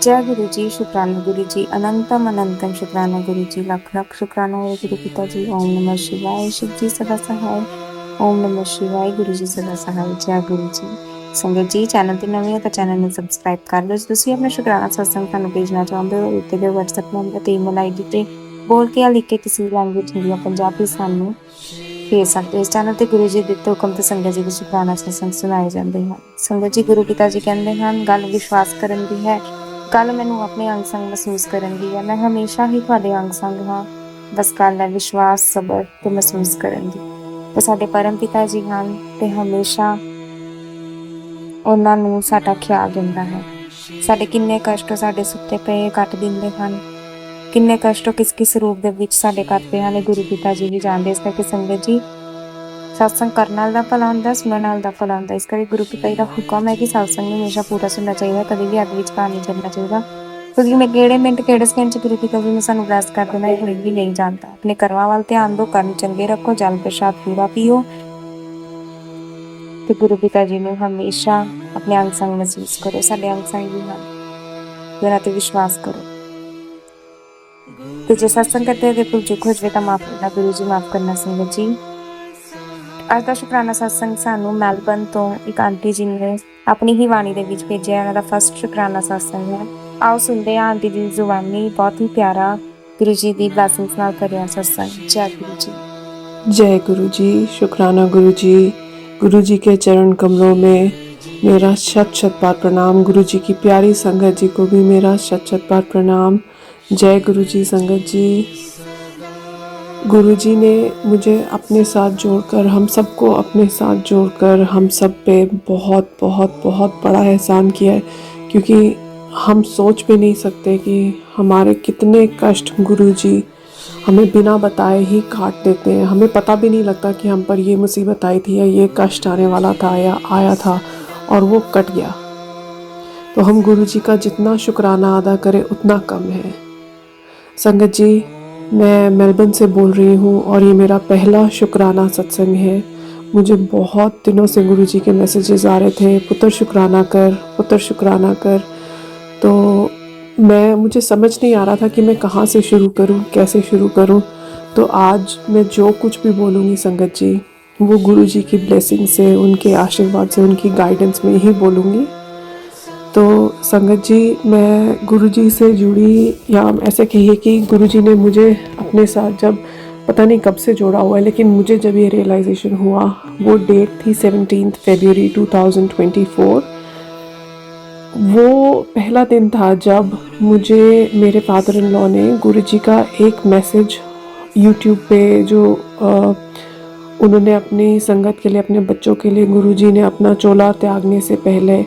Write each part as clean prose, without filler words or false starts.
जय गुरु जी, शुक्राना गुरु जी, अनंतम अनंतम शुक्राना गुरु जी, लख लख शुक्राना है गुरु पिता जी। ओम नमः शिवाय, शिव जी सदा सहाय। ओम नमः शिवाय, गुरु जी सदा सहाय। जय गुरु जी। संगत जी, चैनल ते नवे हो तो चैनल ਨੂੰ ਸਬਸਕ੍ਰਾਈਬ ਕਰ ਲਓ। ਜੇ ਤੁਸੀਂ ਆਪਣਾ ਸ਼ੁਕਰਾਨਾ ਸਤਸੰਗ ਸਾਨੂੰ ਭੇਜਣਾ ਚਾਹੁੰਦੇ ਹੋ ਉੱਤੇ ਦੇ WhatsApp ਨੰਬਰ ਤੇ ਈਮੇਲ ਆਈਡੀ ਤੇ ਬੋਲ ਕੇ ਜਾਂ ਲਿਖ ਕੇ ਕਿਸੇ ਲੈਂਗੁਏਜ ਹਿੰਦੀ ਜਾਂ ਪੰਜਾਬੀ ਸਾਨੂੰ ਭੇਜ ਸਕਦੇ ਹੋ। ਇਸ ਚੈਨਲ ਤੇ ਗੁਰੂ ਜੀ ਦੇ ਦਿੱਤੇ ਹੁਕਮ ਤੇ ਸੰਗਤ ਜੀ ਦੇ ਸ਼ੁਕਰਾਨਾ ਸਤਸੰਗ ਸੁਣਾਏ ਜਾਂਦੇ ਹਨ। ਸੰਗਤ ਜੀ, ਗੁਰੂ ਪਿਤਾ ਜੀ ਕਹਿੰਦੇ ਹਨ, ਗੱਲ ਵਿਸ਼ਵਾਸ ਕਰਨ ਦੀ ਹੈ, ਗੱਲ ਮੈਨੂੰ ਆਪਣੇ ਅੰਗ ਸੰਗ ਮਹਿਸੂਸ ਕਰਨ ਦੀ ਹੈ। ਮੈਂ ਹਮੇਸ਼ਾ ਹੀ ਤੁਹਾਡੇ ਅੰਗ ਸੰਗ ਹਾਂ, ਬਸ ਗੱਲ ਹੈ ਵਿਸ਼ਵਾਸ, ਸਬਰ ਤੇ ਮਹਿਸੂਸ ਕਰਨ ਦੀ। ਤੇ ਸਾਡੇ ਪਰਮ ਪਿਤਾ ਜੀ ਹਨ ਤੇ ਹਮੇਸ਼ਾ ਉਹਨਾਂ ਨੂੰ ਸਾਡਾ ਖਿਆਲ ਰਹਿੰਦਾ ਹੈ। ਸਾਡੇ ਕਿੰਨੇ ਕਸ਼ਟ ਸਾਡੇ ਸੁੱਤੇ ਪਏ ਕੱਟ ਦਿੰਦੇ ਹਨ, ਕਿੰਨੇ ਕਸ਼ਟ ਕਿਸ ਕਿਸ ਰੂਪ ਦੇ ਵਿੱਚ ਸਾਡੇ ਕੱਟਦੇ ਹਨ, ਇਹ ਗੁਰੂ ਪਿਤਾ ਜੀ ਵੀ ਜਾਣਦੇ। ਇਸ ਕਰਕੇ ਸੰਗਤ ਜੀ, ਸਤਸੰਗ ਕਰਨ ਨਾਲ ਦਾ ਭਲਾ ਹੁੰਦਾ, ਸੁਣਨ ਨਾਲ ਦਾ ਭਲਾ ਹੁੰਦਾ। ਇਸ ਕਰਕੇ ਗੁਰੂ ਪਿਤਾ ਜੀ ਦਾ ਹੁਕਮ ਹੈ ਕਿ ਸਤਸੰਗ ਨੂੰ ਹਮੇਸ਼ਾ ਪੂਰਾ ਸੁਣਨਾ ਚਾਹੀਦਾ, ਕਦੇ ਵੀ ਅੱਧ ਵਿਚਕਾਰ ਨਹੀਂ ਚੱਲਣਾ ਚਾਹੀਦਾ, ਕਿਉਂਕਿ ਮੈਂ ਕਿਹੜੇ ਮਿੰਟ ਕਿਹੜੇ ਸਕਿੰਟ 'ਚ ਗੁਰੂ ਪਿਤਾ ਜੀ ਨੇ ਸਾਨੂੰ ਬਲੈਸ ਕਰ ਦੇਣਾ ਇਹ ਕੋਈ ਵੀ ਨਹੀਂ ਜਾਣਦਾ। ਆਪਣੇ ਕਰਮਾਂ ਵੱਲ ਧਿਆਨ ਦਿਓ, ਕਰਮ ਚੰਗੇ ਰੱਖੋ, ਜਲ ਪ੍ਰਸ਼ਾਦ ਪੂਰਾ ਪੀਓ ਤੇ ਗੁਰੂ ਪਿਤਾ ਜੀ ਨੂੰ ਹਮੇਸ਼ਾ ਆਪਣੇ ਅੰਗ ਸੰਗ ਮਹਿਸੂਸ ਕਰੋ। ਸਾਡੇ ਅੰਗ ਸੰਗ ਵੀ ਹਨ, ਉਹਨਾਂ ਤੇ ਵਿਸ਼ਵਾਸ ਕਰੋ। ਤੇ ਜੇ ਸਤਸੰਗ ਕਰਦੇ ਹੋਏ ਭੁੱਲ ਚੁੱਕ ਹੋ ਜਾਵੇ ਤਾਂ ਮਾਫ ਕਰਨਾ, ਗੁਰੂ ਜੀ ਮਾਫ ਕਰਨਾ। ਸੰਗਤ ਜੀ, ਅੱਜ ਦਾ ਸ਼ੁਕਰਾਨਾ ਸਤਸੰਗ ਸਾਨੂੰ ਮੈਲਬਰਨ ਤੋਂ ਇੱਕ ਆਂਟੀ ਜੀ ਨੇ ਆਪਣੀ ਹੀ ਬਾਣੀ ਦੇ ਵਿੱਚ ਭੇਜਿਆ। ਉਹਨਾਂ ਦਾ ਫਸਟ ਸ਼ੁਕਰਾਨਾ ਸਤਸੰਗ ਹੈ। ਆਓ ਸੁਣਦੇ ਹਾਂ ਆਂਟੀ ਦੀ ਜ਼ੁਬਾਨੀ, ਬਹੁਤ ਹੀ ਪਿਆਰਾ ਗੁਰੂ ਜੀ ਦੀ ਬਲੈਸਿੰਗਸ ਨਾਲ ਭਰਿਆ सत्संग। जय गुरु जी। जय गुरु जी, शुक्राना गुरु जी। गुरु जी के चरण कमलों में मेरा शत शत बार प्रणाम। गुरु जी की प्यारी संगत जी को भी मेरा शत शत बार प्रणाम। जय गुरु जी। संगत जी, गुरु जी ने मुझे अपने साथ जोड़कर, हम सबको अपने साथ जोड़कर हम सब पे बहुत बहुत बहुत बड़ा एहसान किया है, क्योंकि हम सोच भी नहीं सकते कि हमारे कितने कष्ट गुरु जी हमें बिना बताए ही काट देते हैं। हमें पता भी नहीं लगता कि हम पर ये मुसीबत आई थी या ये कष्ट आने वाला था या आया था और वो कट गया। तो हम गुरु जी का जितना शुक्राना अदा करें उतना कम है। संगत जी, मैं मेलबर्न से बोल रही हूँ और ये मेरा पहला शुक्राना सत्संग है। मुझे बहुत दिनों से गुरु जी के मैसेजेस आ रहे थे, पुत्र शुक्राना कर, पुत्र शुक्राना कर। तो मुझे समझ नहीं आ रहा था कि मैं कहाँ से शुरू करूँ, कैसे शुरू करूँ। तो आज मैं जो कुछ भी बोलूँगी संगत जी, वो गुरु जी की ब्लेसिंग से, उनके आशीर्वाद से, उनकी गाइडेंस में ही बोलूँगी। तो संगत जी, मैं गुरु जी से जुड़ी, या ऐसे कहिए कि गुरु जी ने मुझे अपने साथ जब पता नहीं कब से जोड़ा हुआ है, लेकिन मुझे जब ये रियलाइजेशन हुआ, वो डेट थी 17 फरवरी 2024। वो पहला दिन था जब मुझे मेरे फादर इन लॉ ने गुरु जी का एक मैसेज यूट्यूब पे, जो उन्होंने अपनी संगत के लिए, अपने बच्चों के लिए, गुरु जी ने अपना चोला त्यागने से पहले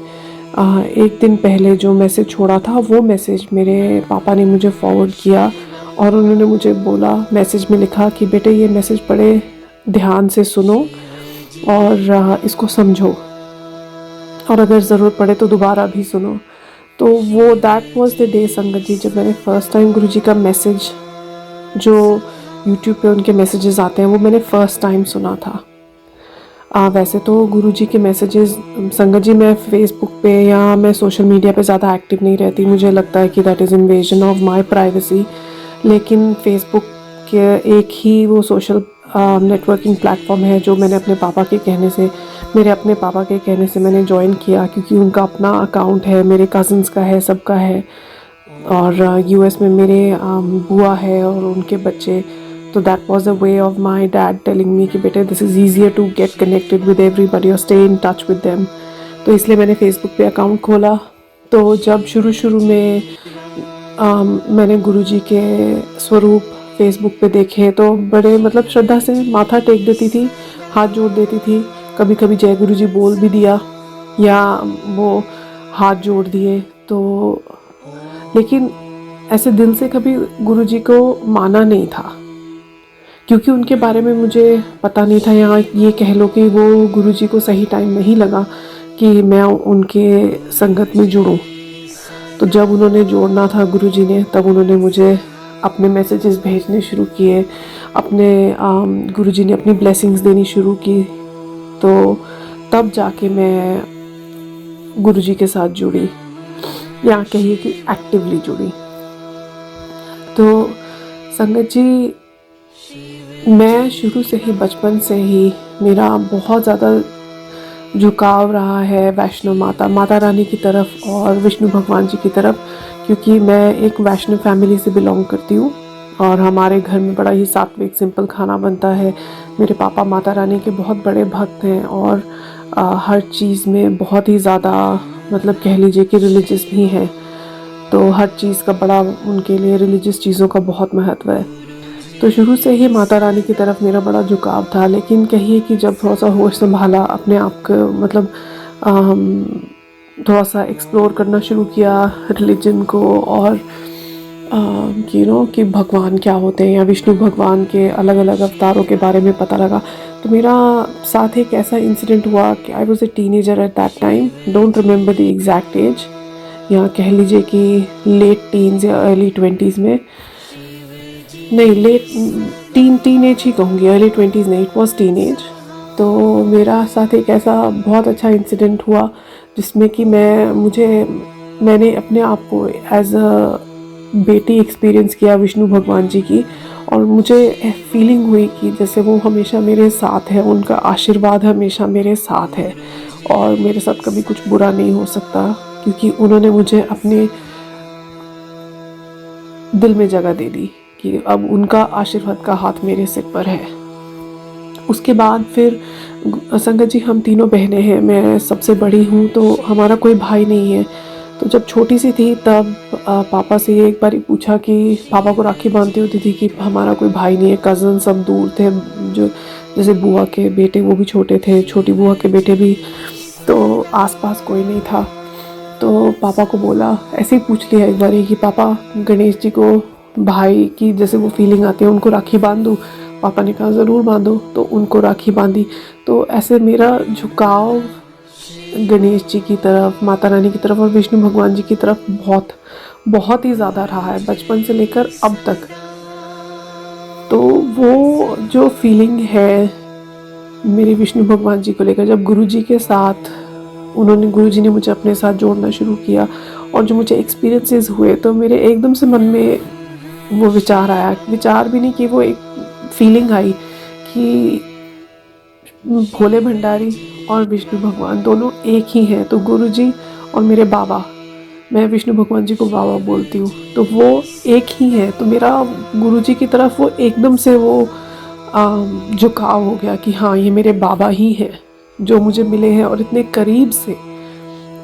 एक दिन पहले जो मैसेज छोड़ा था, वो मैसेज मेरे पापा ने मुझे फॉरवर्ड किया। और उन्होंने मुझे बोला, मैसेज में लिखा कि बेटे ये मैसेज बड़े ध्यान से सुनो और इसको समझो, और अगर ज़रूरत पड़े तो दोबारा भी सुनो। तो वो दैट वाज द डे संगत जी, जब मैंने फ़र्स्ट टाइम गुरु जी का मैसेज, जो यूट्यूब पे उनके मैसेजेस आते हैं, वो मैंने फ़र्स्ट टाइम सुना था। वैसे तो गुरु जी के मैसेजेस संगत जी, मैं फ़ेसबुक पे या मैं सोशल मीडिया पे ज़्यादा एक्टिव नहीं रहती। मुझे लगता है कि that is invasion of my privacy. लेकिन फ़ेसबुक के एक ही वो सोशल नेटवर्किंग प्लेटफॉर्म है जो मैंने अपने पापा के कहने से, मेरे अपने पापा के कहने से मैंने ज्वाइन किया, क्योंकि उनका अपना अकाउंट है, मेरे कज़न्स का है, सबका है। और यूएस में मेरे बुआ है और उनके बच्चे। तो that was a way of my dad telling me कि बेटे this is easier to get connected with everybody और stay in touch with them. तो इसलिए मैंने फ़ेसबुक पे अकाउंट खोला। तो जब शुरू में मैंने गुरुजी के स्वरूप फ़ेसबुक पे देखे, तो बड़े मतलब श्रद्धा से माथा टेक देती थी, हाथ जोड़ देती थी। कभी कभी जय गुरुजी बोल भी दिया या वो हाथ जोड़ दिए। तो लेकिन ऐसे दिल से कभी गुरुजी को माना नहीं था, क्योंकि उनके बारे में मुझे पता नहीं था, या ये कह लो कि वो गुरुजी को सही टाइम नहीं लगा कि मैं उनके संगत में जुड़ूं। तो जब उन्होंने जोड़ना था गुरुजी ने, तब उन्होंने मुझे अपने मैसेजेस भेजने शुरू किए, अपने गुरुजी ने अपनी ब्लेसिंग्स देनी शुरू की। तो तब जाके मैं गुरुजी के साथ जुड़ी। या कहिए कि एक्टिवली जुड़ी। तो संगत जी, मैं शुरू से ही, बचपन से ही मेरा बहुत ज़्यादा झुकाव रहा है वैष्णो माता रानी की तरफ और विष्णु भगवान जी की तरफ, क्योंकि मैं एक वैष्णव फैमिली से बिलोंग करती हूँ और हमारे घर में बड़ा ही सात्विक सिंपल खाना बनता है। मेरे पापा माता रानी के बहुत बड़े भक्त हैं और हर चीज़ में बहुत ही ज़्यादा, मतलब कह लीजिए कि रिलीजियस भी हैं। तो हर चीज़ का बड़ा, उनके लिए रिलीजियस चीज़ों का बहुत महत्व है। तो शुरू से ही माता रानी की तरफ मेरा बड़ा झुकाव था। लेकिन कहिए कि जब थोड़ा सा होश संभाला, अपने आप को मतलब थोड़ा सा एक्सप्लोर करना शुरू किया रिलीजन को, और कि भगवान क्या होते हैं या विष्णु भगवान के अलग अलग अवतारों के बारे में पता लगा, तो मेरा साथ एक ऐसा इंसिडेंट हुआ कि I was a teenager at that time, don't remember the exact as, या कह लीजिए कि लेट टीन्स या अर्ली 20s में, नहीं लेट टीन एज ही कहूँगी, अर्ली 20s नहीं, इट वॉज टीन एज। तो मेरा साथ एक ऐसा बहुत अच्छा इंसिडेंट हुआ जिसमें कि मैंने अपने आप को एज अ बेटी एक्सपीरियंस किया विष्णु भगवान जी की, और मुझे फीलिंग हुई कि जैसे वो हमेशा मेरे साथ है, उनका आशीर्वाद हमेशा मेरे साथ है और मेरे साथ कभी कुछ बुरा नहीं हो सकता, क्योंकि उन्होंने मुझे अपने दिल में जगह दे दी कि अब उनका आशीर्वाद का हाथ मेरे सिर पर है। उसके बाद फिर संगत जी, हम तीनों बहनें हैं, मैं सबसे बड़ी हूँ, तो हमारा कोई भाई नहीं है। तो जब छोटी सी थी तब पापा से एक बार पूछा कि पापा को राखी बांधती होती थी कि हमारा कोई भाई नहीं है, कज़न सब दूर थे, जो जैसे बुआ के बेटे वो भी छोटे थे, छोटी बुआ के बेटे भी, तो आसपास कोई नहीं था। तो पापा को बोला, ऐसे ही पूछ लिया एक बार कि पापा गणेश जी को भाई की जैसे वो फीलिंग आती है, उनको राखी बांध दूँ? पापा ने कहा ज़रूर बांधो, तो उनको राखी बांधी। तो ऐसे मेरा झुकाव गणेश जी की तरफ, माता रानी की तरफ और विष्णु भगवान जी की तरफ बहुत बहुत ही ज़्यादा रहा है, बचपन से लेकर अब तक। तो वो जो फीलिंग है मेरे विष्णु भगवान जी को लेकर, जब गुरुजी के साथ गुरुजी ने मुझे अपने साथ जोड़ना शुरू किया और जो मुझे एक्सपीरियंसेस हुए, तो मेरे एकदम से मन में वो विचार आया, विचार भी नहीं कि वो एक फीलिंग आई कि भोले भंडारी और विष्णु भगवान दोनों एक ही हैं। तो गुरुजी और मेरे बाबा, मैं विष्णु भगवान जी को बाबा बोलती हूँ, तो वो एक ही है। तो मेरा गुरुजी की तरफ वो एकदम से वो झुकाव हो गया कि हाँ, ये मेरे बाबा ही हैं जो मुझे मिले हैं और इतने करीब से।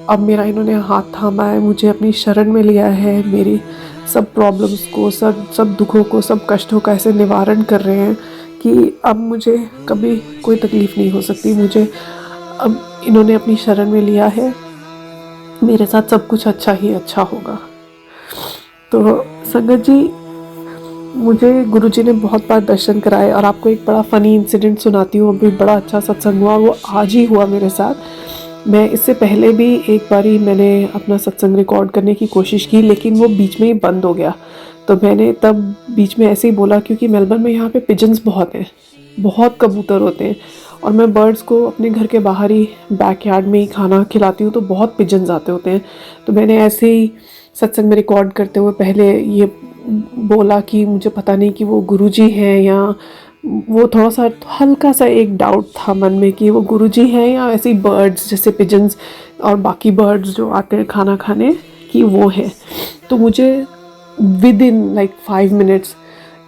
अब मेरा इन्होंने हाथ थामा है, मुझे अपनी शरण में लिया है, मेरी सब प्रॉब्लम्स को, सब दुखों को, सब कष्टों का ऐसे निवारण कर रहे हैं कि अब मुझे कभी कोई तकलीफ़ नहीं हो सकती। मुझे अब इन्होंने अपनी शरण में लिया है, मेरे साथ सब कुछ अच्छा ही अच्छा होगा। तो संगत जी, मुझे गुरुजी ने बहुत बार दर्शन कराए, और आपको एक बड़ा फ़नी इंसिडेंट सुनाती हूँ। अभी बड़ा अच्छा सत्संग हुआ, वो आज ही हुआ मेरे साथ। मैं इससे पहले भी एक बारी मैंने अपना सत्संग रिकॉर्ड करने की कोशिश की, लेकिन वो बीच में ही बंद हो गया। तो मैंने तब बीच में ऐसे ही बोला, क्योंकि मेलबर्न में यहाँ पे पिजन्स बहुत हैं, बहुत कबूतर होते हैं, और मैं बर्ड्स को अपने घर के बाहर ही बैकयार्ड में ही खाना खिलाती हूँ, तो बहुत पिजन्स आते होते हैं। तो मैंने ऐसे ही सत्संग में रिकॉर्ड करते हुए पहले ये बोला कि मुझे पता नहीं कि वो गुरुजी हैं, या वो थोड़ा सा हल्का सा एक डाउट था मन में कि वो गुरुजी हैं या ऐसे बर्ड्स जैसे पिजन्स और बाकी बर्ड्स जो आते हैं खाना खाने, कि वो है। तो मुझे विद इन लाइक 5 मिनट्स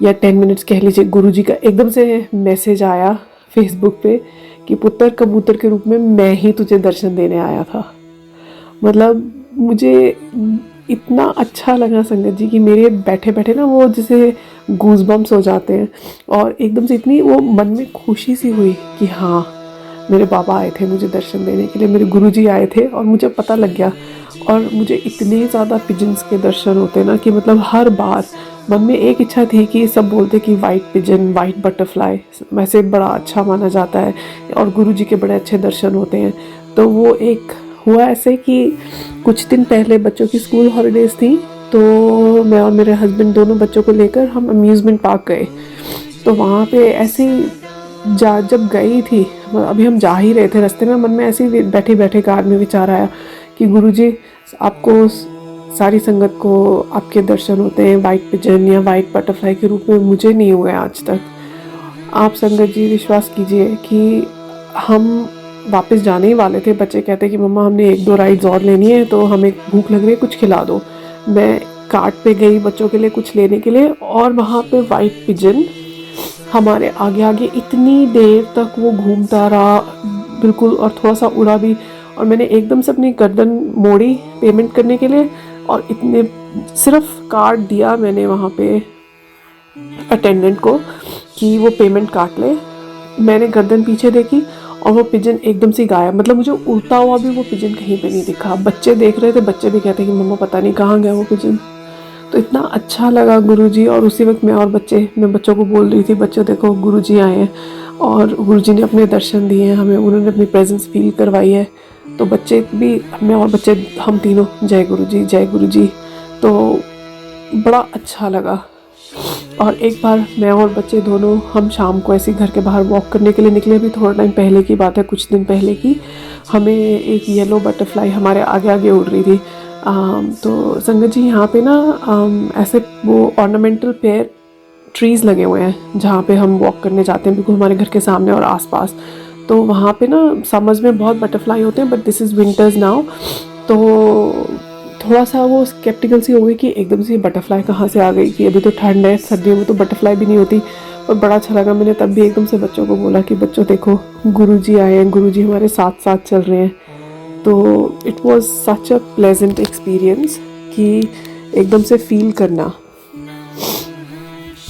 या 10 मिनट्स कह लीजिए, गुरुजी का एकदम से मैसेज आया फेसबुक पे कि पुत्र कबूतर के रूप में मैं ही तुझे दर्शन देने आया था। मतलब मुझे इतना अच्छा लगा संगत जी कि मेरे बैठे बैठे ना वो जैसे गूज़बम्स हो जाते हैं, और एकदम से इतनी वो मन में खुशी सी हुई कि हाँ, मेरे बाबा आए थे मुझे दर्शन देने के लिए, मेरे गुरुजी आए थे, और मुझे पता लग गया। और मुझे इतने ज़्यादा पिजन्स के दर्शन होते ना कि मतलब हर बार मन में एक इच्छा थी कि सब बोलते कि वाइट पिजन, वाइट बटरफ्लाई वैसे बड़ा अच्छा माना जाता है और गुरुजी के बड़े अच्छे दर्शन होते हैं। तो वो एक हुआ ऐसे कि कुछ दिन पहले बच्चों की स्कूल हॉलीडेज़ थी, तो मैं और मेरे हस्बैंड दोनों बच्चों को लेकर हम अम्यूज़मेंट पार्क गए। तो वहाँ पे ऐसे ही जब गई थी, अभी हम जा ही रहे थे, रास्ते में मन में ऐसे ही बैठे बैठे कार में विचार आया कि गुरुजी आपको सारी संगत को आपके दर्शन होते हैं वाइट पिजन या वाइट बटरफ्लाई के रूप में, मुझे नहीं हुए आज तक। आप संगत जी विश्वास कीजिए कि हम वापस जाने ही वाले थे। बच्चे कहते कि मम्मा हमने 1-2 राइड्स और लेनी है, तो हमें भूख लग रही है, कुछ खिला दो। मैं कार्ट पे गई बच्चों के लिए कुछ लेने के लिए, और वहाँ पे वाइट पिजन हमारे आगे आगे इतनी देर तक वो घूमता रहा बिल्कुल, और थोड़ा सा उड़ा भी। और मैंने एकदम से अपनी गर्दन मोड़ी पेमेंट करने के लिए, और इतने सिर्फ कार्ड दिया मैंने वहाँ पे अटेंडेंट को कि वो पेमेंट काट ले। मैंने गर्दन पीछे देखी और वो पिजन एकदम से गायब, मतलब मुझे उड़ता हुआ भी वो पिजन कहीं पे नहीं दिखा। बच्चे देख रहे थे, बच्चे भी कहते कि मम्मा पता नहीं कहाँ गया वो पिजन। तो इतना अच्छा लगा गुरुजी। और उसी वक्त मैं बच्चों को बोल रही थी, बच्चों देखो गुरुजी आए हैं, और गुरुजी ने अपने दर्शन दिए हैं हमें, उन्होंने अपनी प्रेजेंस फील करवाई है। तो बच्चे भी, मैं और बच्चे, हम तीनों जय गुरुजी जय गुरुजी। तो बड़ा अच्छा लगा। और एक बार मैं और बच्चे दोनों, हम शाम को ऐसे घर के बाहर वॉक करने के लिए निकले। भी थोड़ा टाइम पहले की बात है, कुछ दिन पहले की। हमें एक येलो बटरफ्लाई हमारे आगे आगे उड़ रही थी। तो संगत जी यहाँ पे ना ऐसे वो ऑर्नामेंटल पेयर ट्रीज़ लगे हुए हैं जहाँ पे हम वॉक करने जाते हैं, बिल्कुल हमारे घर के सामने और आसपास। तो वहाँ पे ना समर्स में बहुत बटरफ्लाई होते हैं, but this is winters now. तो थोड़ा सा वो स्केप्टिकल सी हो गई कि एकदम से ये बटरफ्लाई कहाँ से आ गई, कि अभी तो ठंड है, सर्दियों में तो बटरफ्लाई भी नहीं होती। पर बड़ा अच्छा लगा। मैंने तब भी एकदम से बच्चों को बोला कि बच्चों देखो गुरुजी आए हैं, गुरुजी हमारे साथ साथ चल रहे हैं। तो it was such a pleasant experience कि एकदम से फील करना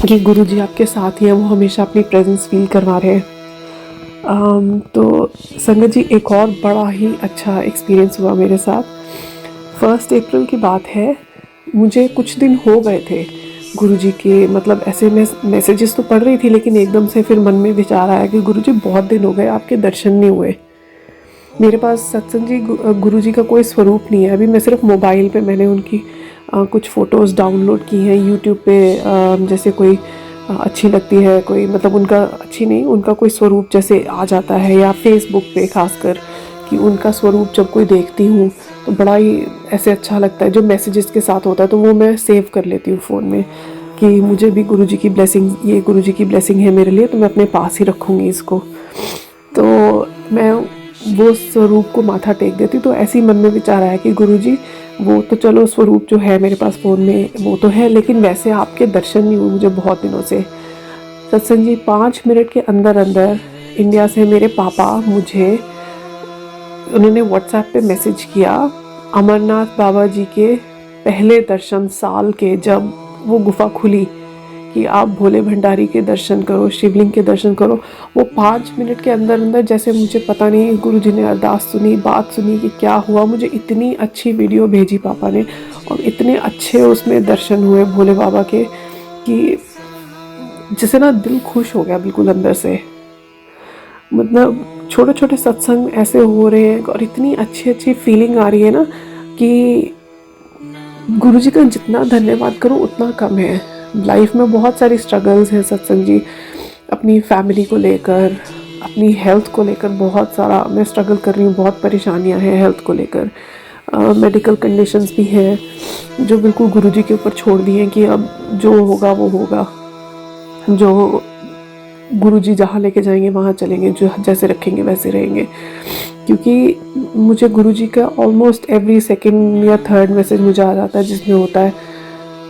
कि गुरुजी आपके साथ ही हैं, वो हमेशा अपनी प्रेजेंस फील करवा रहे हैं। तो संगत जी एक और बड़ा ही अच्छा एक्सपीरियंस हुआ मेरे साथ। 1 अप्रैल की बात है, मुझे कुछ दिन हो गए थे गुरुजी के, मतलब ऐसे मैं मैसेजेस तो पढ़ रही थी, लेकिन एकदम से फिर मन में विचार आया कि गुरुजी बहुत दिन हो गए आपके दर्शन नहीं हुए। मेरे पास सत्संग जी गुरुजी का कोई स्वरूप नहीं है अभी। मैं सिर्फ मोबाइल पे मैंने उनकी कुछ फ़ोटोज़ डाउनलोड की हैं यूट्यूब पे। जैसे कोई अच्छी लगती है, कोई मतलब उनका अच्छी नहीं, उनका कोई स्वरूप जैसे आ जाता है, या फेसबुक पे खासकर कि उनका स्वरूप जब कोई देखती हूँ तो बड़ा ही ऐसे अच्छा लगता है। जो मैसेजेस के साथ होता है तो वो मैं सेव कर लेती हूँ फ़ोन में कि मुझे भी गुरुजी की ब्लेसिंग, ये गुरुजी की ब्लेसिंग है मेरे लिए, तो मैं अपने पास ही रखूँगी इसको। तो मैं वो स्वरूप को माथा टेक देती। तो ऐसे ही मन में विचार आया कि गुरुजी वो तो चलो स्वरूप जो है मेरे पास फ़ोन में वो तो है, लेकिन वैसे आपके दर्शन नहीं हुए मुझे बहुत दिनों से। सत्संग जी 5 मिनट के अंदर अंदर इंडिया से मेरे पापा मुझे, उन्होंने व्हाट्सएप पे मैसेज किया, अमरनाथ बाबा जी के पहले दर्शन साल के, जब वो गुफा खुली कि आप भोले भंडारी के दर्शन करो, शिवलिंग के दर्शन करो। वो 5 मिनट के अंदर अंदर, जैसे मुझे पता नहीं गुरुजी ने अरदास सुनी, बात सुनी कि क्या हुआ, मुझे इतनी अच्छी वीडियो भेजी पापा ने, और इतने अच्छे उसमें दर्शन हुए भोले बाबा के कि जिससे ना दिल खुश हो गया बिल्कुल अंदर से। मतलब छोटे छोटे सत्संग ऐसे हो रहे हैं और इतनी अच्छी अच्छी फीलिंग आ रही है ना कि गुरुजी का जितना धन्यवाद करूं उतना कम है। लाइफ में बहुत सारी स्ट्रगल्स हैं सत्संग जी, अपनी फैमिली को लेकर, अपनी हेल्थ को लेकर बहुत सारा मैं स्ट्रगल कर रही हूँ। बहुत परेशानियाँ हैं हेल्थ को लेकर, मेडिकल कंडीशंस भी हैं जो बिल्कुल गुरुजी के ऊपर छोड़ दी हैं कि अब जो होगा वो होगा, जो गुरुजी जहाँ लेके जाएंगे वहाँ चलेंगे, जो जैसे रखेंगे वैसे रहेंगे। क्योंकि मुझे गुरुजी का ऑलमोस्ट एवरी सेकंड या थर्ड मैसेज मुझे आ जाता है जिसमें होता है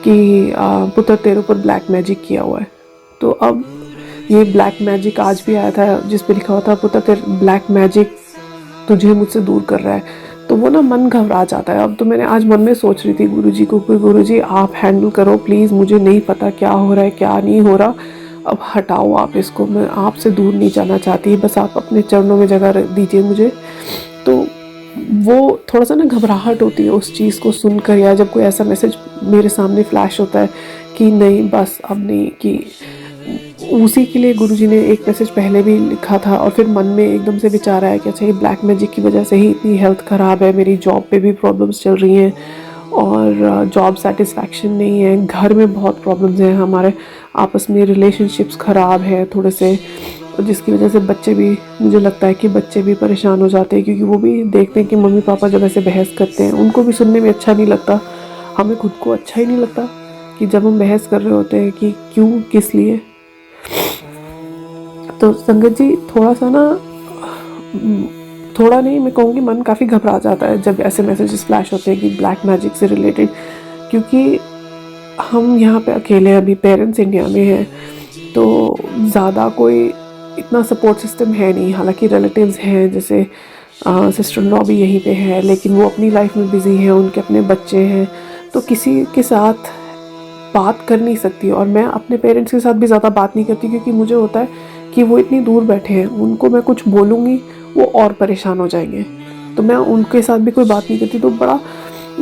कि पुत्र तेरे ऊपर ब्लैक मैजिक किया हुआ है। तो अब ये ब्लैक मैजिक आज भी आया था जिस पे लिखा हुआ था पुत्र तेरे ब्लैक मैजिक तुझे मुझसे दूर कर रहा है। तो वो ना मन घबरा जाता है। अब तो मैंने आज मन में सोच रही थी गुरुजी को कि गुरुजी आप हैंडल करो प्लीज़, मुझे नहीं पता क्या हो रहा है क्या नहीं हो रहा, अब हटाओ आप इसको, मैं आपसे दूर नहीं जाना चाहती, बस आप अपने चरणों में जगह दीजिए मुझे। तो वो थोड़ा सा ना घबराहट होती है उस चीज़ को सुनकर, या जब कोई ऐसा मैसेज मेरे सामने फ्लैश होता है कि नहीं बस अब नहीं, कि उसी के लिए गुरुजी ने एक मैसेज पहले भी लिखा था। और फिर मन में एकदम से विचार आया कि अच्छा ये ब्लैक मैजिक की वजह से ही इतनी हेल्थ ख़राब है, मेरी जॉब पे भी प्रॉब्लम्स चल रही हैं और जॉब सेटिस्फैक्शन नहीं है, घर में बहुत प्रॉब्लम्स हैं, हमारे आपस में रिलेशनशिप्स ख़राब है थोड़े से, और जिसकी वजह से बच्चे भी, मुझे लगता है कि बच्चे भी परेशान हो जाते हैं क्योंकि वो भी देखते हैं कि मम्मी पापा जब ऐसे बहस करते हैं उनको भी सुनने में अच्छा नहीं लगता। हमें खुद को अच्छा ही नहीं लगता कि जब हम बहस कर रहे होते हैं कि क्यों, किस लिए। तो संगत जी थोड़ा सा ना, थोड़ा नहीं मैं कहूँगी, मन काफ़ी घबरा जाता है जब ऐसे मैसेजेस फ्लैश होते हैं कि ब्लैक मैजिक से रिलेटेड, क्योंकि हम यहाँ पे अकेले हैं, अभी पेरेंट्स इंडिया में हैं, तो ज़्यादा कोई इतना सपोर्ट सिस्टम है नहीं। हालांकि रिलेटिव्स हैं, जैसे सिस्टर इन लॉ भी यहीं पे है, लेकिन वो अपनी लाइफ में बिज़ी हैं, उनके अपने बच्चे हैं, तो किसी के साथ बात कर नहीं सकती। और मैं अपने पेरेंट्स के साथ भी ज़्यादा बात नहीं करती, क्योंकि मुझे होता है कि वो इतनी दूर बैठे हैं, उनको मैं कुछ बोलूँगी वो और परेशान हो जाएंगे, तो मैं उनके साथ भी कोई बात नहीं करती। तो बड़ा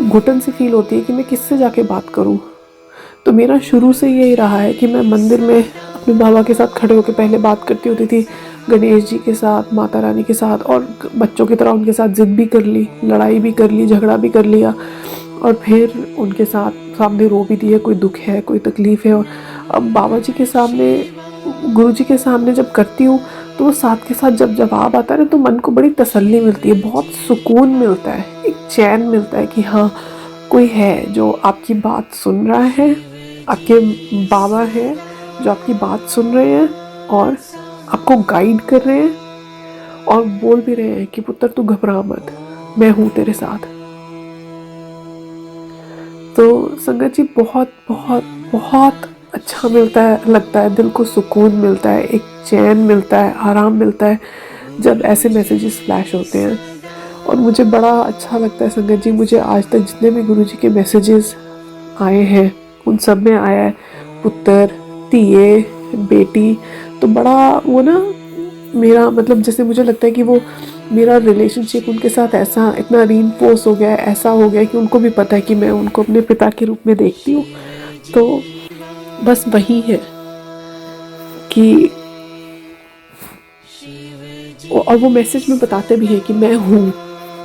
घुटन सी फील होती है कि मैं किससे जाके बात करूँ। तो मेरा शुरू से यही रहा है कि मैं मंदिर में अपने बाबा के साथ खड़े होकर पहले बात करती होती थी, गणेश जी के साथ, माता रानी के साथ, और बच्चों की तरह उनके साथ ज़िद भी कर ली, लड़ाई भी कर ली, झगड़ा भी कर लिया, और फिर उनके साथ सामने रो भी दिया, कोई दुख है, कोई तकलीफ़ है। और अब बाबा जी के सामने, गुरु जी के सामने जब करती हूँ, तो वो साथ के साथ जब जवाब आता है ना, तो मन को बड़ी तसल्ली मिलती है, बहुत सुकून मिलता है, एक चैन मिलता है कि हाँ, कोई है जो आपकी बात सुन रहा है, आपके बाबा हैं जो आपकी बात सुन रहे हैं और आपको गाइड कर रहे हैं, और बोल भी रहे हैं कि पुत्र तू घबरा मत, मैं हूँ तेरे साथ। तो संगत जी बहुत बहुत बहुत अच्छा मिलता है, लगता है, दिल को सुकून मिलता है, एक चैन मिलता है, आराम मिलता है जब ऐसे मैसेजेस फ्लैश होते हैं। और मुझे बड़ा अच्छा लगता है संगत जी, मुझे आज तक जितने भी गुरु जी के मैसेजेस आए हैं उन सब में आया है पुत्र, तिये, बेटी। तो बड़ा वो ना, मेरा मतलब जैसे मुझे लगता है कि वो मेरा रिलेशनशिप उनके साथ ऐसा इतना रीइंफोर्स हो गया है, ऐसा हो गया है कि उनको भी पता है कि मैं उनको अपने पिता के रूप में देखती हूँ। तो बस वही है कि, और वो मैसेज में बताते भी हैं कि मैं हूँ,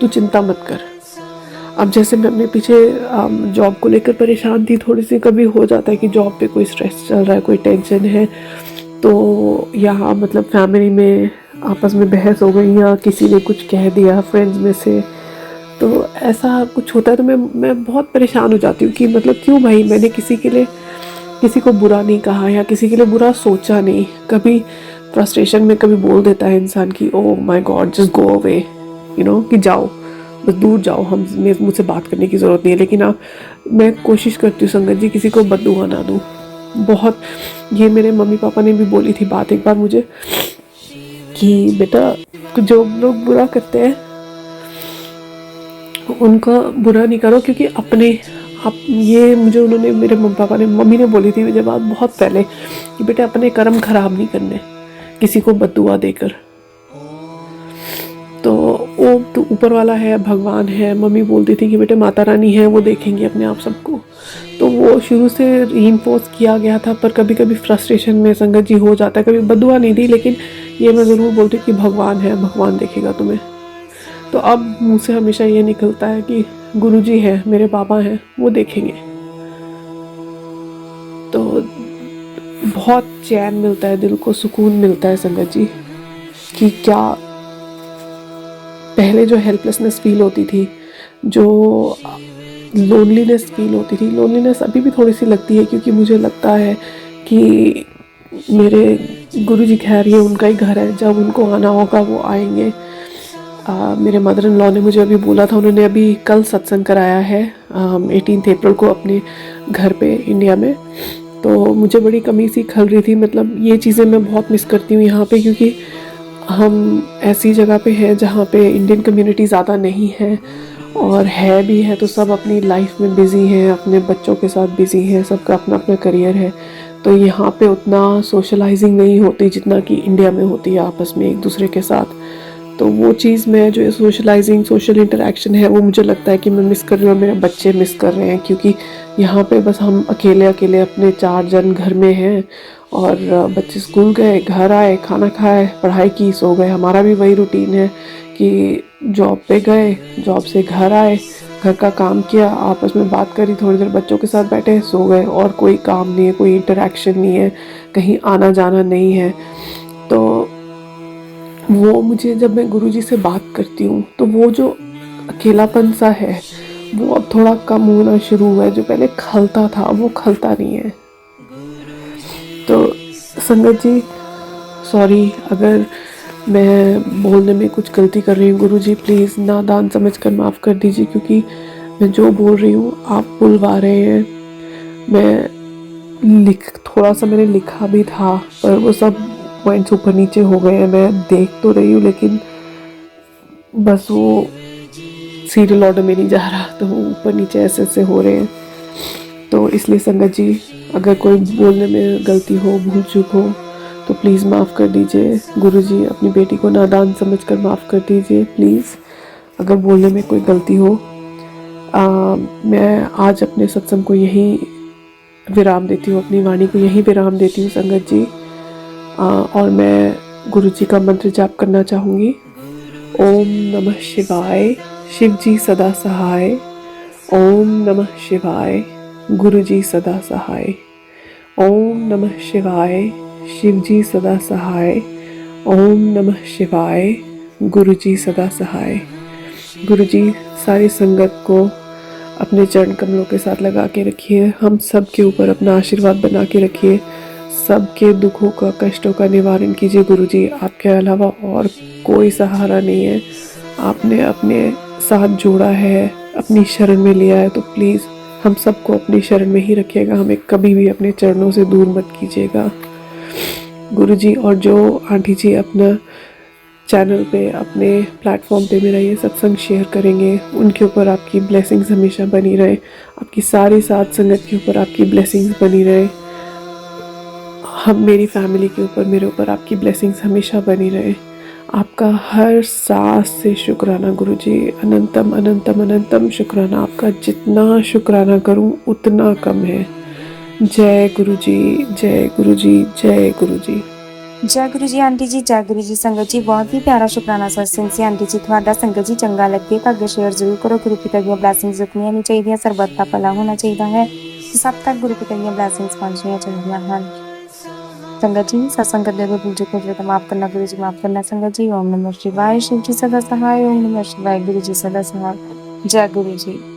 तू चिंता मत कर। अब जैसे मैं अपने पीछे जॉब को लेकर परेशान थी थोड़ी सी, कभी हो जाता है कि जॉब पे कोई स्ट्रेस चल रहा है, कोई टेंशन है, तो यहाँ मतलब फैमिली में आपस में बहस हो गई या किसी ने कुछ कह दिया फ्रेंड्स में से, तो ऐसा कुछ होता है तो मैं बहुत परेशान हो जाती हूँ कि मतलब क्यों भाई, मैंने किसी के लिए किसी को बुरा नहीं कहा या किसी के लिए बुरा सोचा नहीं। कभी फ्रस्ट्रेशन में कभी बोल देता है इंसान कि oh my God just go away, कि जाओ, बस दूर जाओ, हम मुझसे बात करने की ज़रूरत नहीं है। लेकिन आप, मैं कोशिश करती हूँ संगत जी किसी को बददुआ ना दूँ। बहुत, ये मेरे मम्मी पापा ने भी बोली थी बात एक बार मुझे कि बेटा जो लोग बुरा करते हैं उनका बुरा नहीं करो, क्योंकि अपने आप, ये मुझे उन्होंने, मेरे मम्मी पापा ने, मम्मी ने बोली थी मुझे बात बहुत पहले कि बेटा अपने कर्म खराब नहीं करने किसी को बददुआ देकर। तो वो तो ऊपर वाला है, भगवान है, मम्मी बोलती थी कि बेटे माता रानी है, वो देखेंगे अपने आप सबको। तो वो शुरू से रीइंफोर्स किया गया था, पर कभी कभी फ्रस्ट्रेशन में संगत जी हो जाता है, कभी बददुआ नहीं दी, लेकिन ये मैं ज़रूर बोलती हूँ कि भगवान है, भगवान देखेगा तुम्हें। तो अब मुँह से हमेशा ये निकलता है कि गुरुजी है, मेरे बाबा हैं, वो देखेंगे। तो बहुत चैन मिलता है, दिल को सुकून मिलता है संगत जी, कि क्या पहले जो हेल्पलेसनेस फील होती थी, जो लोनलीनेस फील होती थी, लोनलीनेस अभी भी थोड़ी सी लगती है, क्योंकि मुझे लगता है कि मेरे गुरुजी, खैर ये उनका ही घर है, जब उनको आना होगा वो आएंगे। मेरे मदर इन लॉ ने मुझे अभी बोला था, उन्होंने अभी कल सत्संग कराया है 18 अप्रैल को अपने घर पे इंडिया में। तो मुझे बड़ी कमी सी खल रही थी, मतलब ये चीज़ें मैं बहुत मिस करती हूँ यहाँ पे, क्योंकि हम ऐसी जगह पे हैं जहाँ पे इंडियन कम्युनिटी ज़्यादा नहीं है, और है भी है तो सब अपनी लाइफ में बिज़ी हैं, अपने बच्चों के साथ बिज़ी हैं, सबका अपना अपना करियर है। तो यहाँ पे उतना सोशलाइजिंग नहीं होती जितना कि इंडिया में होती है आपस में एक दूसरे के साथ। तो वो चीज़ में जो सोशलाइजिंग, सोशल इंटरेक्शन है, वो मुझे लगता है कि मैं मिस कर रही हूँ, मेरे बच्चे मिस कर रहे हैं, क्योंकि यहाँ पे बस हम अकेले अकेले अपने 4 जन घर में हैं, और बच्चे स्कूल गए, घर आए, खाना खाए, पढ़ाई की, सो गए। हमारा भी वही रूटीन है कि जॉब पे गए, जॉब से घर आए, घर का काम किया, आपस में बात करी, थोड़ी देर बच्चों के साथ बैठे, सो गए, और कोई काम नहीं है, कोई इंटरेक्शन नहीं है, कहीं आना जाना नहीं है। तो वो मुझे, जब मैं गुरुजी से बात करती हूँ तो वो जो अकेलापन सा है वो अब थोड़ा कम होना शुरू हुआ है। जो पहले खलता था वो खलता नहीं है। तो संगत जी, सॉरी अगर मैं बोलने में कुछ गलती कर रही हूँ। गुरु जी प्लीज़ नादान समझ कर माफ़ कर दीजिए, क्योंकि मैं जो बोल रही हूँ आप बुलवा रहे हैं। मैं थोड़ा सा मैंने लिखा भी था, पर वो सब पॉइंट्स ऊपर नीचे हो गए हैं। मैं देख तो रही हूँ लेकिन बस वो सीरियल ऑर्डर में नहीं जा रहा, तो वो ऊपर नीचे ऐसे ऐसे हो रहे हैं। तो इसलिए संगत जी, अगर कोई बोलने में गलती हो, भूल चूक हो, तो प्लीज़ माफ़ कर दीजिए। गुरु जी अपनी बेटी को नादान समझकर माफ़ कर दीजिए प्लीज़, अगर बोलने में कोई गलती हो। मैं आज अपने सत्संग को यहीं विराम देती हूँ, अपनी वाणी को यहीं विराम देती हूँ संगत जी। और मैं गुरु जी का मंत्र जाप करना चाहूँगी। ओम नमः शिवाय, शिव जी सदा सहाय। ओम नमः शिवाय, गुरु जी सदा सहाय। ओम नमः शिवाय, शिव जी सदा सहाय। ओम नमः शिवाय, गुरु जी सदा सहाय। गुरु जी सारी संगत को अपने चरण कमलों के साथ लगा के रखिए। हम सब के ऊपर अपना आशीर्वाद बना के रखिए। सबके दुखों का, कष्टों का निवारण कीजिए गुरु जी। आपके अलावा और कोई सहारा नहीं है। आपने अपने साथ जोड़ा है, अपनी शरण में लिया है, तो प्लीज़ हम सबको अपनी शरण में ही रखिएगा। हमें कभी भी अपने चरणों से दूर मत कीजिएगा गुरु जी। और जो आंटी जी अपना चैनल पे, अपने प्लेटफॉर्म पे मेरा ये सत्संग शेयर करेंगे, उनके ऊपर आपकी ब्लेसिंग्स हमेशा बनी रहे। आपकी सारी साथ संगत के ऊपर आपकी ब्लेसिंग्स बनी रहे। हम, मेरी फैमिली के ऊपर, मेरे ऊपर आपकी ब्लेसिंग्स हमेशा बनी रहे। आपका हर सांस से शुक्राना गुरु जी। अनंतम अनंतम अनंतम शुक्राना। आपका जितना शुक्राना करूं उतना कम है। जय गुरु जी, जय गुरु जी, जय गुरु जी। जय गुरु जी आंटी जी, जय गुरु जी संगत जी। बहुत ही प्यारा शुक्राना सत्संग से आंटी जी ਤੁਹਾਡਾ ਸੰਗਤ ਜੀ ਚੰਗਾ ਲੱਗੇ ਤਾਂ ਅੱਗੇ ਸ਼ੇਅਰ ਜ਼ਰੂਰ ਕਰੋ। ਗੁਰੂ ਪਿਤਾ ਦੀਆਂ ਬਲੇਸਿੰਗਸ ਜਿਤਨੀਆਂ ਨਹੀਂ ਚਾਹੀਦੀਆਂ, ਸਰਬੱਤ ਦਾ ਭਲਾ ਹੋਣਾ ਚਾਹੀਦਾ ਹੈ, ਸਭ ਤੱਕ ਗੁਰੂ ਪਿਤਾ ਦੀਆਂ ਬਲੇਸਿੰਗਸ ਪਹੁੰਚਣੀਆਂ ਚਾਹੀਦੀਆਂ ਹਨ। संगत जी सत्संग करते हुए भूल चूक हो जाए तो माफ करना गुरु जी, माफ करना संगत जी। ओम नमः शिवाय, शिव जी सदा सहाय। ओम नमः शिवाय, गुरु जी सदा सहाय। जय गुरु जी।